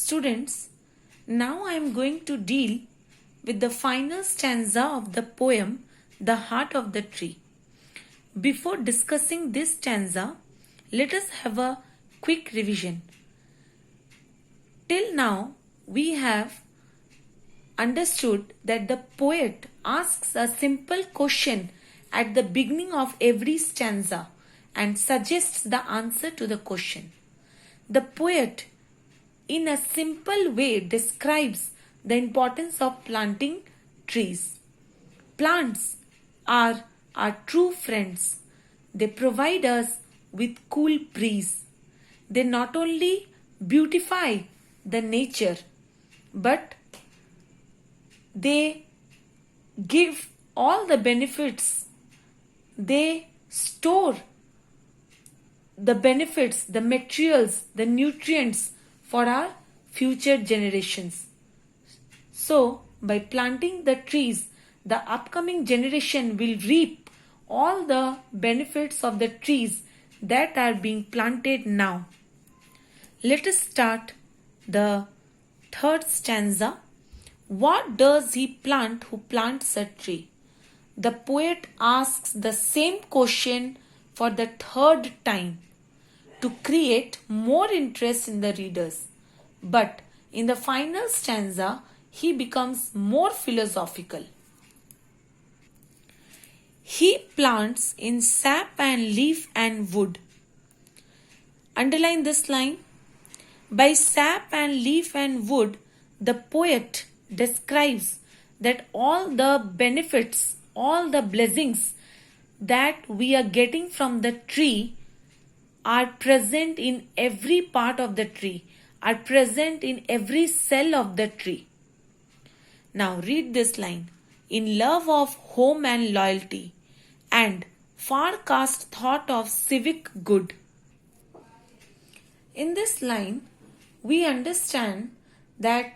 Students, now I am going to deal with the final stanza of the poem The Heart of the Tree. Before discussing this stanza, let us have a quick revision. Till now, we have understood that the poet asks a simple question at the beginning of every stanza and suggests the answer to the question. The poet, in a simple way, describes the importance of planting trees. Plants are our true friends. They provide us with cool breeze. They not only beautify the nature, but they give all the benefits. They store the benefits, the materials, the nutrients for our future generations. So, by planting the trees, the upcoming generation will reap all the benefits of the trees that are being planted now. Let us start the third stanza. What does he plant who plants a tree? The poet asks the same question for the third time to create more interest in the readers. But in the final stanza, he becomes more philosophical. He plants in sap and leaf and wood. Underline this line. By sap and leaf and wood, the poet describes that all the benefits, all the blessings that we are getting from the tree are present in every part of the tree, are present in every cell of the tree. Now read this line. In love of home and loyalty, and far cast thought of civic good. In this line, we understand that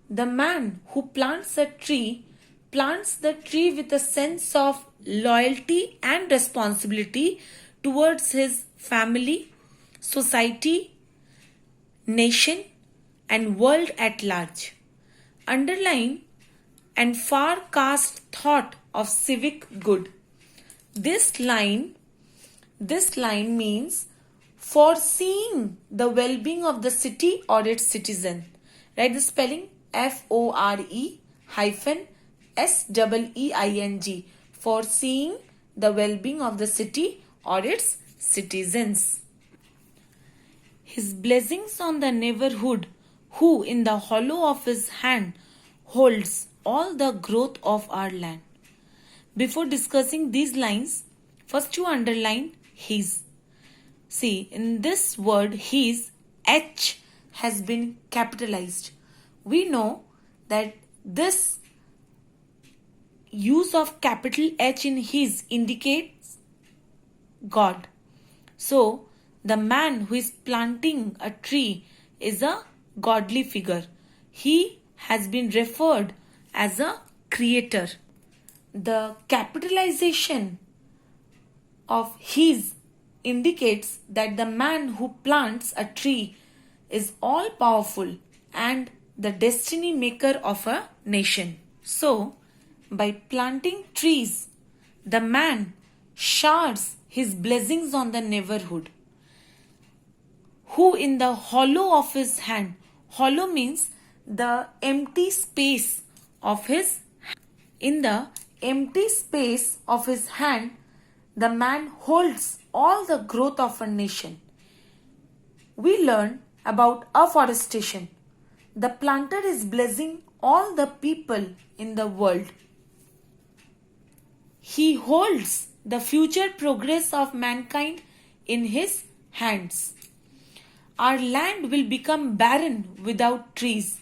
the man who plants the tree with a sense of loyalty and responsibility towards his family, society, nation, and world at large. Underline and far cast thought of civic good. This line means foreseeing the well-being of the city or its citizen. Write the spelling FORE-SEEING. Foreseeing the well-being of the city or its citizens. His blessings on the neighborhood, who in the hollow of his hand holds all the growth of our land. Before discussing these lines, first you underline his. See, in this word his, H has been capitalized. We know that this use of capital H in his indicates God. So, the man who is planting a tree is a godly figure. He has been referred as a creator. The capitalization of his indicates that the man who plants a tree is all powerful and the destiny maker of a nation. So, by planting trees, the man showers his blessings on the neighborhood, who in the hollow of his hand, hollow means the empty space of his, in the empty space of his hand, the man holds all the growth of a nation. We learn about afforestation. The planter is blessing all the people in the world. He holds the future progress of mankind in his hands. Our land will become barren without trees.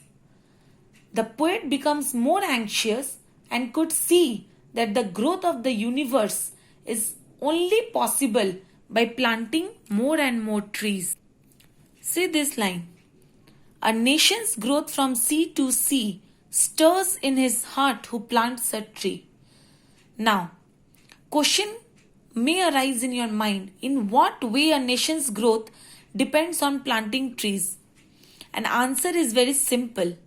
The poet becomes more anxious and could see that the growth of the universe is only possible by planting more and more trees. See this line. A nation's growth from sea to sea stirs in his heart who plants a tree. Now, question may arise in your mind. In what way a nation's growth depends on planting trees? And answer is very simple.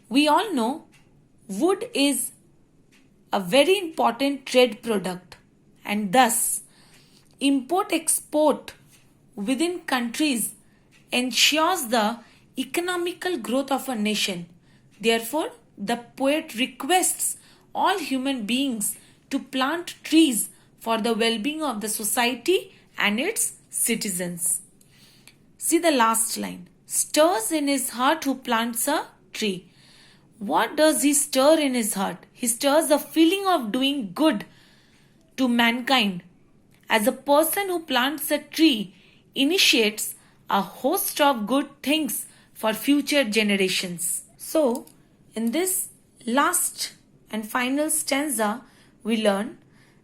We all know wood is a very important trade product, and thus import-export within countries ensures the economical growth of a nation. Therefore, the poet requests all human beings to plant trees for the well-being of the society and its citizens. See the last line. Stirs in his heart who plants a tree. What does he stir in his heart? He stirs a feeling of doing good to mankind. As a person who plants a tree initiates a host of good things for future generations. So, in this last and final stanza, we learn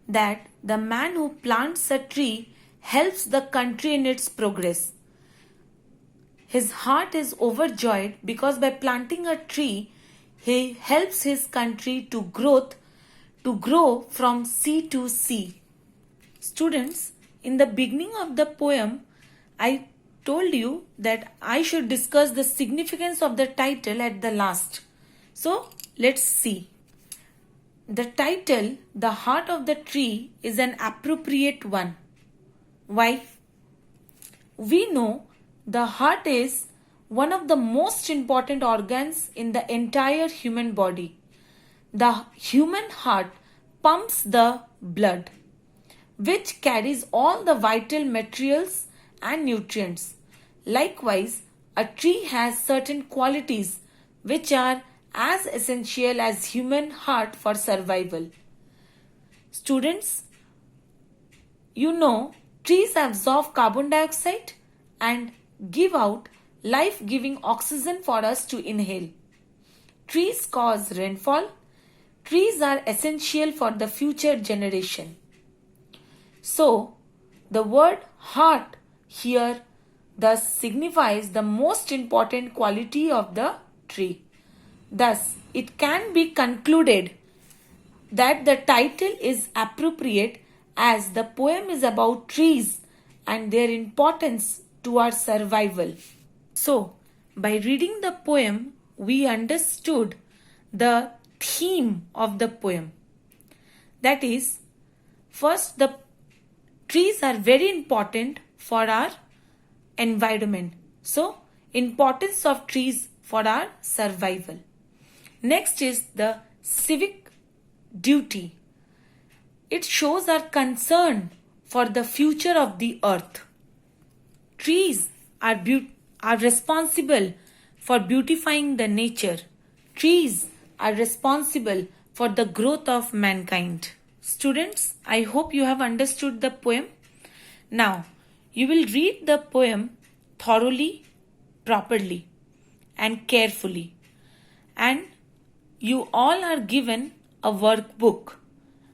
that the man who plants a tree helps the country in its progress. His heart is overjoyed because by planting a tree, he helps his country to grow from sea to sea. Students, in the beginning of the poem, I told you that I should discuss the significance of the title at the last. So, let's see. The title, The Heart of the Tree, is an appropriate one. Why? We know the heart is one of the most important organs in the entire human body. The human heart pumps the blood, which carries all the vital materials and nutrients. Likewise, a tree has certain qualities which are as essential as human heart for survival. Students, you know trees absorb carbon dioxide and give out life-giving oxygen for us to inhale. Trees cause rainfall. Trees are essential for the future generation. So, the word heart here thus signifies the most important quality of the tree. Thus, it can be concluded that the title is appropriate as the poem is about trees and their importance to our survival. So, by reading the poem, we understood the theme of the poem. That is, first, the trees are very important for our environment. So, importance of trees for our survival. Next is the civic duty. It shows our concern for the future of the earth. Trees are responsible for beautifying the nature. Trees are responsible for the growth of mankind. Students, I hope you have understood the poem. Now, you will read the poem thoroughly, properly, and carefully. And you all are given a workbook.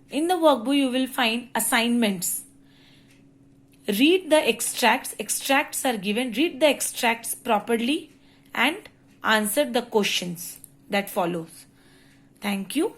In the workbook, you will find assignments. Read the extracts. Extracts are given. Read the extracts properly and answer the questions that follows. Thank you.